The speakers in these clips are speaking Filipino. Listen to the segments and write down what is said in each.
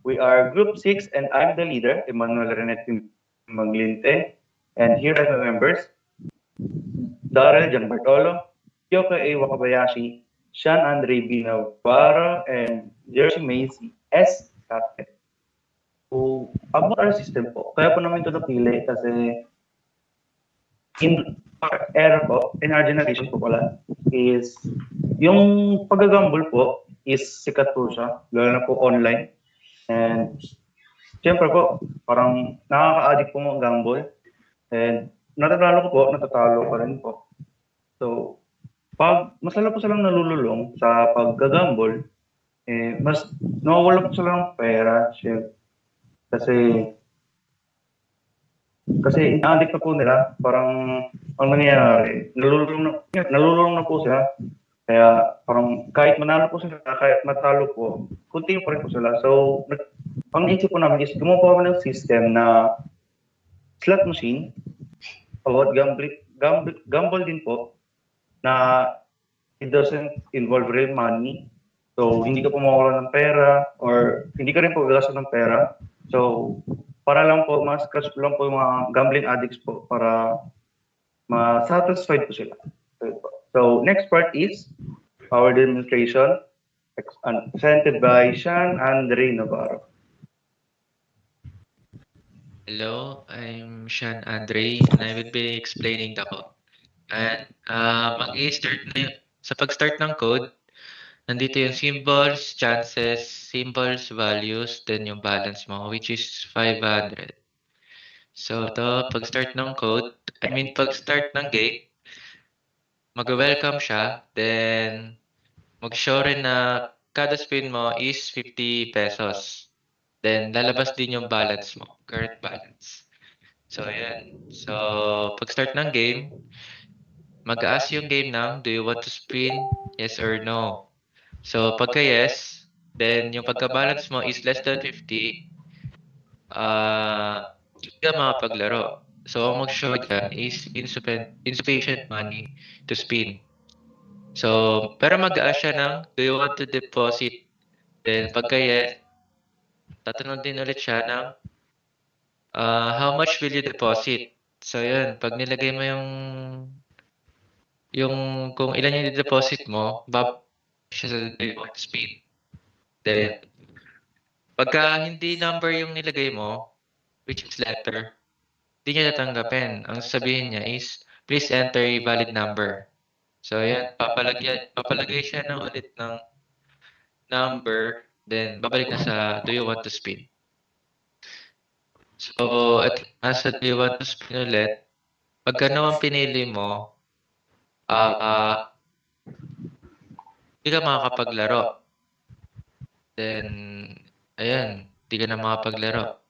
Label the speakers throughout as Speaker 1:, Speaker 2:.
Speaker 1: We are Group 6 and I'm the leader, Emmanuel Renet Maglinte. And here are my members, Darrell Gianbartolo, Kyoko A. Wakabayashi, Sean Andre B. Navarro, and Jersey Macy S. Captain. So, about our system po, kaya po namin ito napili kasi in our era po, in our generation po pala, is yung pag-gamble po is sikat po siya, lalo na po online. And siyempre po, parang nakaka-addict po ang gamble. And natatalo ko po, natatalo pa rin po. So, pag masala po silang nalululong sa pag-gamble, mas nawawala po sila ng pera. Kasi ina-addict na po nila, parang ang nangyayari, nalululong na po sila. Kaya parang kahit manalo po sila, kahit matalo po, continue pa rin po sila. So, ang isip po namin is gumawa po kami ng system na slot machine about gamble din po na it doesn't involve real money. So, hindi ka po mawawala ng pera or hindi ka rin po gagastos ng pera. So, para lang po, mas crush lang po yung mga gambling addicts po para ma-satisfied po sila. So, next part is our demonstration presented by Sean Andre Navarro.
Speaker 2: Hello, I'm Sean Andre and I will be explaining the code. And mag-i-start na sa pag-start ng code, nandito yung symbols, chances, symbols, values, then yung balance mo, which is 500. So, pag-start ng code, pag-start ng game, mag-welcome siya, then mag-show rin na kada spin mo is 50 pesos. Then, lalabas din yung balance mo, current balance. So, ayan. So, pag-start ng game, mag-ask yung game ng, do you want to spin? Yes or no? So, pagka-yes, then yung pagka-balance mo is less than 50, hindi ka makapaglaro. So, ang mag-show dyan is insufficient money to spin. So, pero mag-ask siya ng, do you want to deposit? Then, pagka-yes, tatanong din ulit siya ng, how much will you deposit? So, yun. Pag nilagay mo yung kung ilan yung deposit mo, siya sa default speed. Then, pagka hindi number yung nilagay mo, which is letter, hindi niya tatanggapin. Ang sabihin niya is, please enter a valid number. So, yan, papalagay siya ng ulit ng number, then babalik na sa do you want to spin. So, at nasa do you want to spin ulit, pagka naman pinili mo, hindi ka makakapaglaro. Then, ayan, hindi ka na makapaglaro.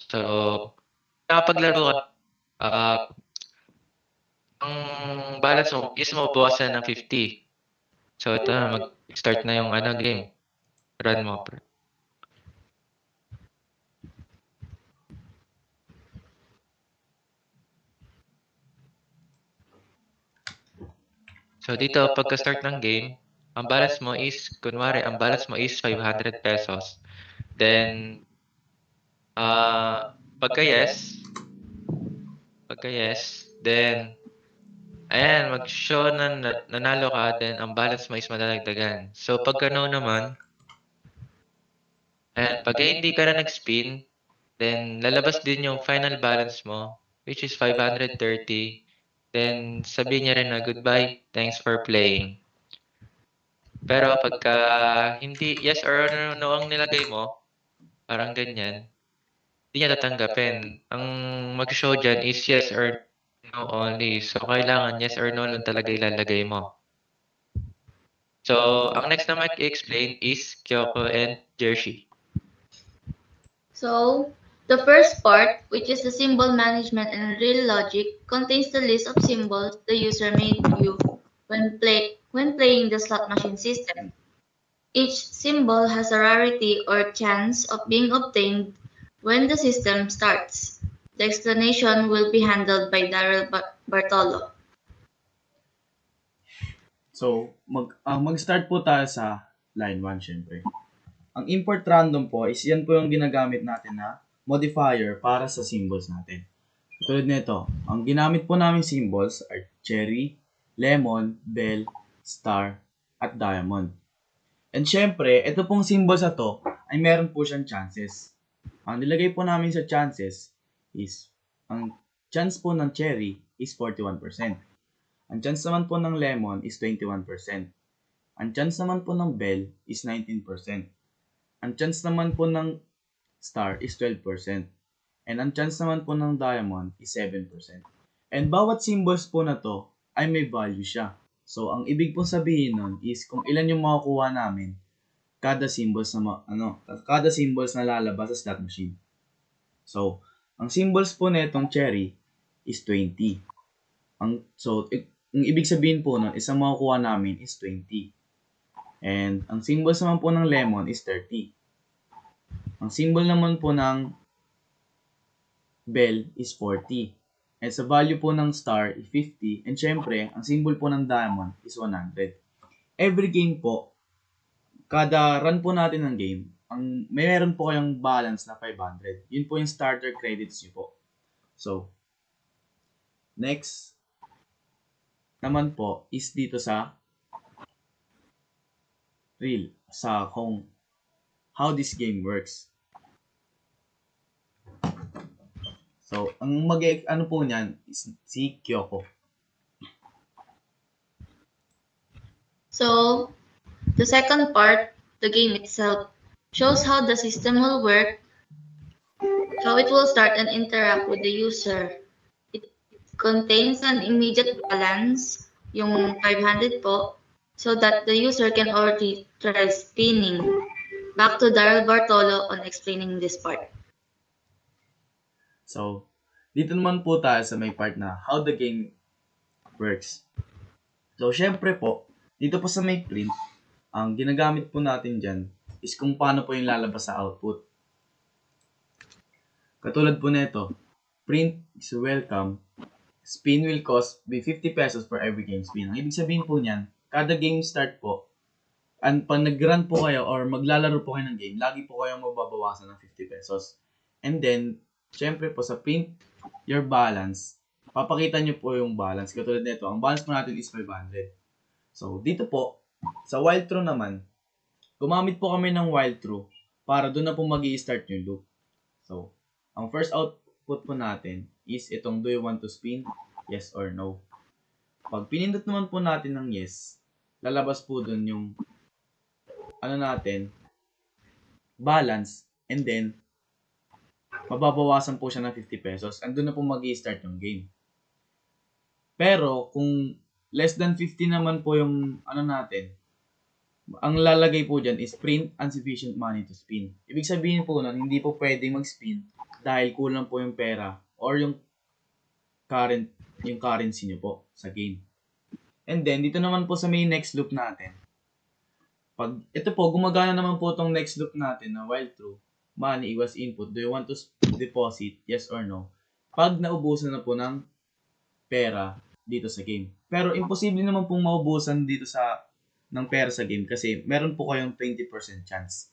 Speaker 2: So, nakapaglaro ka, ang balance mo is mabawasan ng 50. So, ito na, mag-start na yung game. Run mo, pre. So, dito, pagka-start ng game, ang balance mo is, kunwari, ang balance mo is 500 pesos. Then, pagka-yes, then, ayan, mag-show na nanalo ka, then ang balance mo is madadagdagan. So, pagka no naman, ayan, pagka hindi ka na nag-spin, then lalabas din yung final balance mo, which is 530. Then, sabihin niya rin na, goodbye, thanks for playing. Pero pagka hindi yes or no ang nilagay mo, parang ganyan, hindi niya tatanggapin. Ang mag-show dyan is yes or no only. So, kailangan yes or no lang talaga ilalagay mo. So, ang next na mag-explain is Kyoko and Jersey.
Speaker 3: So, the first part, which is the symbol management and real logic, contains the list of symbols the user may view when playing the slot machine system. Each symbol has a rarity or chance of being obtained when the system starts. The explanation will be handled by Darrell Bartolo.
Speaker 4: So, mag-start po tayo sa line 1, syempre. Ang import random po is yan po yung ginagamit natin na modifier para sa symbols natin. Tulad nito, ang ginamit po namin symbols are cherry, lemon, bell, star, at diamond. And syempre, ito pong symbols na to ay meron po siyang chances. Ang nilagay po namin sa chances is, ang chance po ng cherry is 41%. Ang chance naman po ng lemon is 21%. Ang chance naman po ng bell is 19%. Ang chance naman po ng star is 12%. And ang chance naman po ng diamond is 7%. And bawat symbols po na to ay may value siya. So, ang ibig po sabihin nun is kung ilan yung makukuha namin kada symbols na lalabas sa slot machine. So, ang symbols po netong cherry is 20. Ang ibig sabihin po nun is ang makukuha namin is 20. And ang symbols naman po ng lemon is 30. Ang symbol naman po ng bell is 40. And sa value po ng star is 50. And syempre, ang symbol po ng diamond is 100. Every game po, kada run po natin ng game, meron po kayong balance na 500. Yun po yung starter credits nyo po. So, next naman po is dito sa kung how this game works. So, ang po niyan is si Kyoko.
Speaker 3: So, the second part, the game itself, shows how the system will work, how it will start and interact with the user. It contains an immediate balance, yung 500 po, so that the user can already try spinning. Back to Daryl Bartolo on explaining this part.
Speaker 4: So, dito naman po tayo sa may part na how the game works. So, syempre po, dito po sa may print, ang ginagamit po natin dyan is kung paano po yung lalabas sa output. Katulad po nito, print is welcome, spin will cost be 50 pesos for every game spin. Ang ibig sabihin po niyan, kada game start po, and pag nag-run po kayo or maglalaro po kayo ng game, lagi po kayo mababawasan ng 50 pesos. And then, syempre po sa print your balance, papakita nyo po yung balance. Katulad nito, ang balance po natin is 500. So, dito po, sa while true naman, gumamit po kami ng while true para doon na po mag-i-start yung loop. So, ang first output po natin is itong do you want to spin? Yes or no. Pag pinindot naman po natin ng yes, lalabas po doon yung balance, and then mababawasan po siya ng 50 pesos and doon na po mag-i-start yung game. Pero kung less than 50 naman po yung ang lalagay po dyan is print insufficient money to spin. Ibig sabihin po nun, hindi po pwedeng mag-spin dahil kulang po yung pera or yung currency nyo po sa game. And then, dito naman po sa may next loop natin. Pag ito po, gumagana naman po itong next loop natin na while true, money equals input. Do you want to deposit? Yes or no? Pag naubusan na po ng pera dito sa game. Pero imposible naman pong maubusan dito ng pera sa game kasi meron po kayong 20% chance.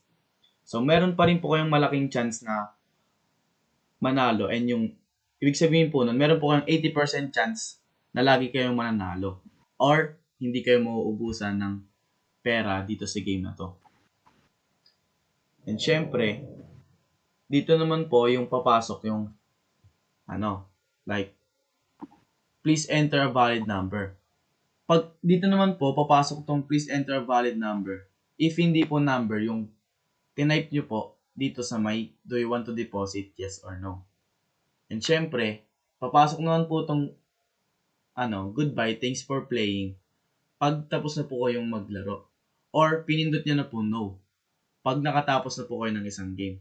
Speaker 4: So, meron pa rin po kayong malaking chance na manalo. And yung ibig sabihin po nun, meron po kayong 80% chance na lagi kayong mananalo. Or hindi kayo mauubusan ng pera dito sa game na to. And syempre, dito naman po yung papasok yung please enter a valid number. Pag dito naman po, papasok tong please enter a valid number. If hindi po number, yung tinype nyo po dito sa may do you want to deposit, yes or no. And syempre, papasok naman po tong goodbye, thanks for playing. Pag tapos na po kayong maglaro. Or pinindot nyo na po no. Pag nakatapos na po kayo ng isang game.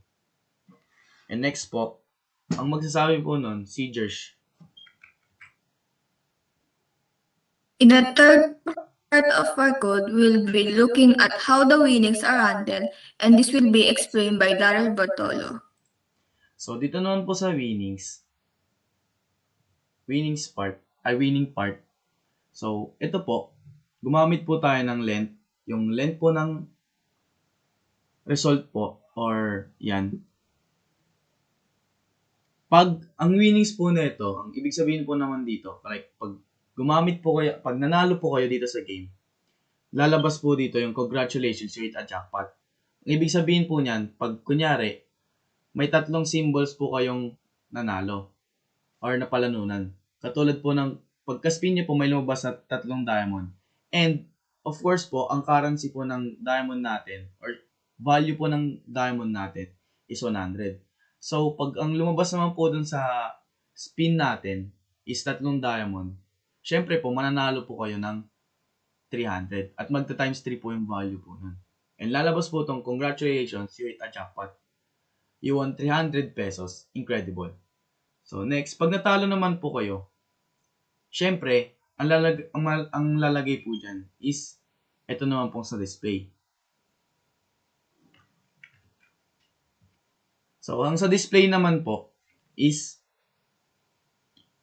Speaker 4: And next po, ang magsasabi po nun, si Jersh.
Speaker 5: In the third part of our code, we'll be looking at how the winnings are handled, and this will be explained by Daryl Bartolo.
Speaker 4: So, dito naman po sa winning part. So, ito po, gumamit po tayo ng length. Yung length po ng result po, or yan, pag ang winnings po nito, ang ibig sabihin po naman dito, like pag gumamit po kayo, pag nanalo po kayo dito sa game, lalabas po dito yung congratulations, you hit a jackpot. Ang ibig sabihin po niyan, pag kunyari, may 3 symbols po kayong nanalo or napalanunan. Katulad po ng pagka-spin niyo po may lumabas na 3 diamond. And of course po, ang currency po ng diamond natin or value po ng diamond natin is 100. So, pag ang lumabas naman po dun sa spin natin is 3 diamond, syempre po, mananalo po kayo ng 300 at magta times 3 po yung value po nun. And lalabas po itong congratulations, you hit a jackpot. You won 300 pesos. Incredible. So, next, pag natalo naman po kayo, syempre, ang lalagay po dyan is ito naman po sa display. So, ang sa display naman po is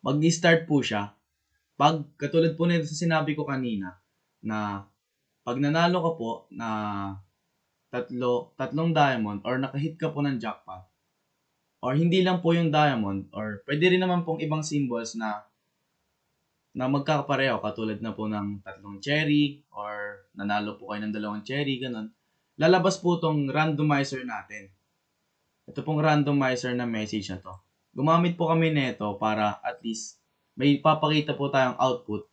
Speaker 4: mag-start po siya pag katulad po nito sa sinabi ko kanina na pag nanalo ka po na tatlong diamond or nakahit ka po ng jackpot or hindi lang po yung diamond or pwede rin naman pong ibang symbols na magkakapareho katulad na po ng 3 cherry or nanalo po kayo ng 2 cherry, ganun. Lalabas po tong randomizer natin. Ito pong randomizer na message na to. Gumamit po kami nito para at least may papakita po tayong output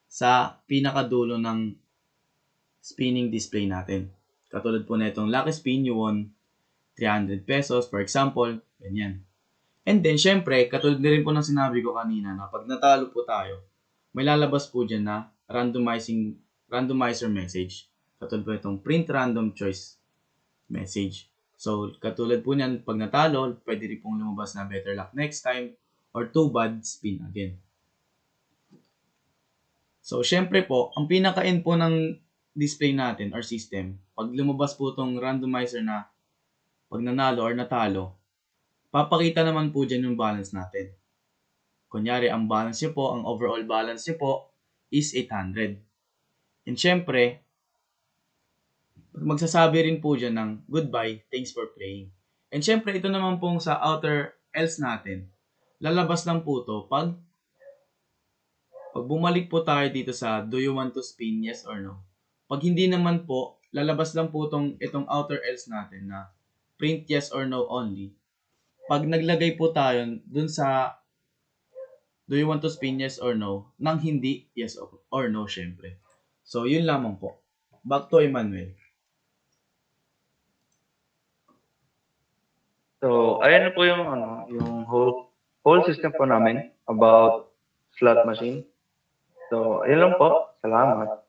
Speaker 4: sa pinakadulo ng spinning display natin. Katulad po na itong lucky spin, you won 300 pesos, for example, ganyan. And then, syempre, katulad na rin po ng sinabi ko kanina na pag natalo po tayo, may lalabas po dyan na randomizer message. Katulad po itong print random choice message. So, katulad po niyan, pag natalo, pwede rin pong lumabas na better luck next time or too bad, spin again. So, syempre po, ang pinaka-end po ng display natin or system, pag lumabas po itong randomizer na pag nanalo or natalo, papakita naman po dyan yung balance natin. Kunyari, ang balance nyo po, ang overall balance nyo po is 800. And syempre, magsasabi rin po dyan ng goodbye, thanks for playing. And syempre, ito naman pong sa outer else natin, lalabas lang po to pag bumalik po tayo dito sa do you want to spin, yes or no. Pag hindi naman po, lalabas lang po itong outer else natin na print yes or no only. Pag naglagay po tayo dun sa do you want to spin, yes or no, nang hindi yes or no, syempre. So, yun lamang po. Back to Emmanuel.
Speaker 1: So, ayan na po yung whole system po namin about slot machine. So, ayun lang po. Salamat.